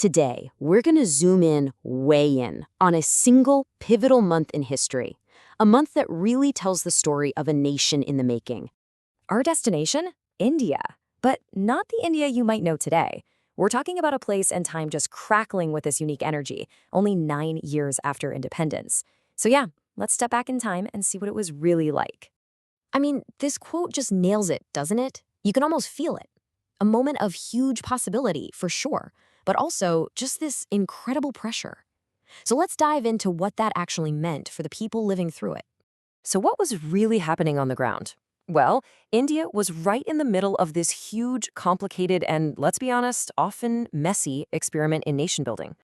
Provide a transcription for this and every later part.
Today, we're going to zoom in, way in, on a single pivotal month in history. A month that really tells the story of a nation in the making. Our destination? India. But not the India you might know today. We're talking about a place and time just crackling with this unique energy, only 9 years after independence. So yeah, let's step back in time and see what it was really like. I mean, this quote just nails it, doesn't it? You can almost feel it. A moment of huge possibility, for sure, but also just this incredible pressure. So let's dive into what that actually meant for the people living through it. So what was really happening on the ground? Well, India was right in the middle of this huge, complicated, and let's be honest, often messy experiment in nation building.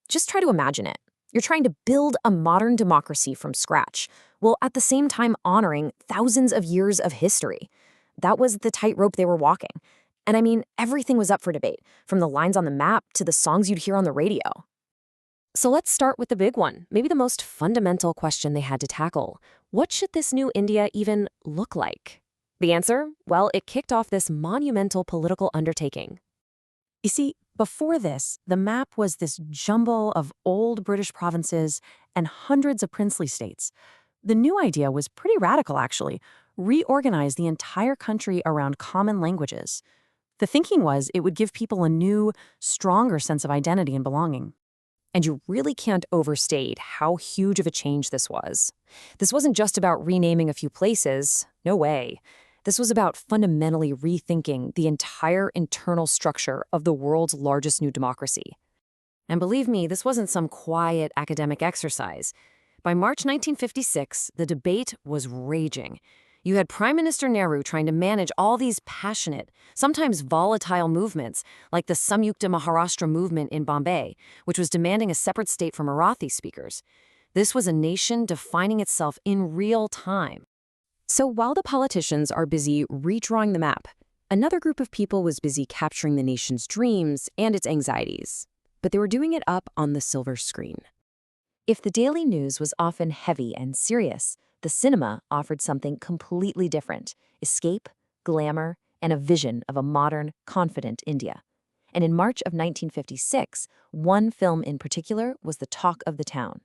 Just try to imagine it. You're trying to build a modern democracy from scratch, while at the same time honoring thousands of years of history. That was the tightrope they were walking. And I mean, everything was up for debate, from the lines on the map to the songs you'd hear on the radio. So let's start with the big one, maybe the most fundamental question they had to tackle. What should this new India even look like? The answer? Well, it kicked off this monumental political undertaking. You see, before this, the map was this jumble of old British provinces and hundreds of princely states. The new idea was pretty radical, actually. Reorganize the entire country around common languages. The thinking was it would give people a new, stronger sense of identity and belonging. And you really can't overstate how huge of a change this was. This wasn't just about renaming a few places. No way. This was about fundamentally rethinking the entire internal structure of the world's largest new democracy. And believe me, this wasn't some quiet academic exercise. By March 1956, the debate was raging. You had Prime Minister Nehru trying to manage all these passionate, sometimes volatile movements, like the Samyukta Maharashtra movement in Bombay, which was demanding a separate state for Marathi speakers. This was a nation defining itself in real time. So while the politicians are busy redrawing the map, another group of people was busy capturing the nation's dreams and its anxieties. But they were doing it up on the silver screen. If the daily news was often heavy and serious, the cinema offered something completely different: escape, glamour, and a vision of a modern, confident India. And in March of 1956, one film in particular was the talk of the town.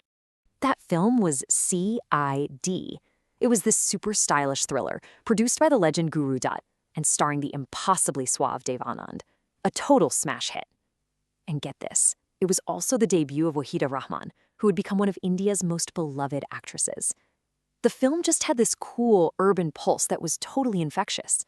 That film was C.I.D. It was this super stylish thriller, produced by the legend Guru Dutt, and starring the impossibly suave Dev Anand. A total smash hit. And get this, it was also the debut of Wahida Rahman, who would become one of India's most beloved actresses. The film just had this cool, urban pulse that was totally infectious.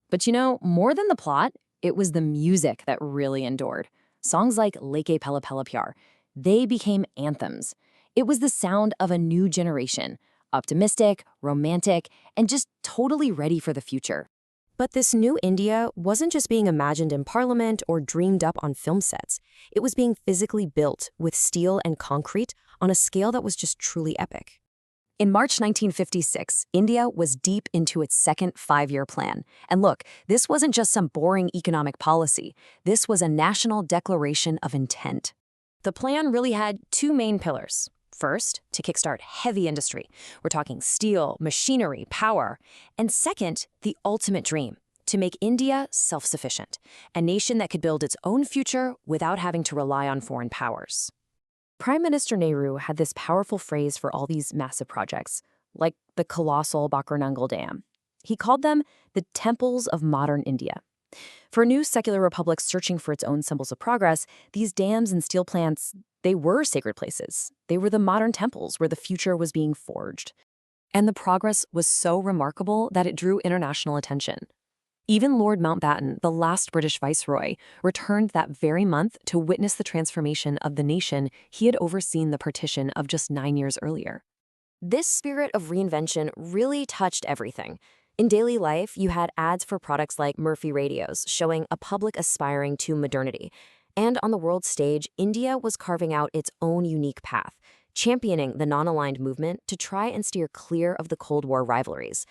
But you know, more than the plot, it was the music that really endured. Songs like Leke Pella Pella Pyar, they became anthems. It was the sound of a new generation, optimistic, romantic, and just totally ready for the future. But this new India wasn't just being imagined in parliament or dreamed up on film sets. It was being physically built with steel and concrete on a scale that was just truly epic. In March 1956, India was deep into its second five-year plan. And look, this wasn't just some boring economic policy. This was a national declaration of intent. The plan really had two main pillars. First, to kickstart heavy industry. We're talking steel, machinery, power. And second, the ultimate dream, to make India self-sufficient, a nation that could build its own future without having to rely on foreign powers. Prime Minister Nehru had this powerful phrase for all these massive projects, like the colossal Bakranangal Dam. He called them the temples of modern India. For a new secular republic searching for its own symbols of progress, these dams and steel plants, they were sacred places. They were the modern temples where the future was being forged. And the progress was so remarkable that it drew international attention. Even Lord Mountbatten, the last British viceroy, returned that very month to witness the transformation of the nation he had overseen the partition of just 9 years earlier. This spirit of reinvention really touched everything. In daily life, you had ads for products like Murphy radios showing a public aspiring to modernity. And on the world stage, India was carving out its own unique path, championing the non-aligned movement to try and steer clear of the Cold War rivalries.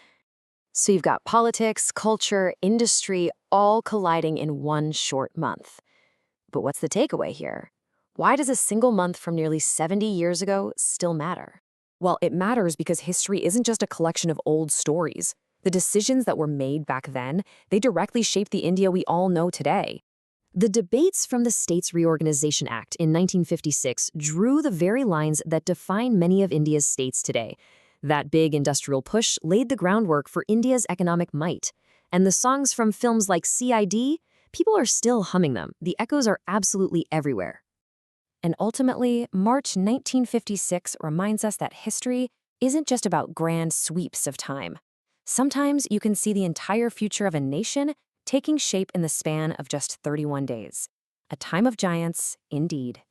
So you've got politics, culture, industry, all colliding in one short month. But what's the takeaway here? Why does a single month from nearly 70 years ago still matter? Well, it matters because history isn't just a collection of old stories. The decisions that were made back then, they directly shape the India we all know today. The debates from the States Reorganization Act in 1956 drew the very lines that define many of India's states today. That big industrial push laid the groundwork for India's economic might. And the songs from films like CID, people are still humming them. The echoes are absolutely everywhere. And ultimately, March 1956 reminds us that history isn't just about grand sweeps of time. Sometimes you can see the entire future of a nation taking shape in the span of just 31 days. A time of giants, indeed.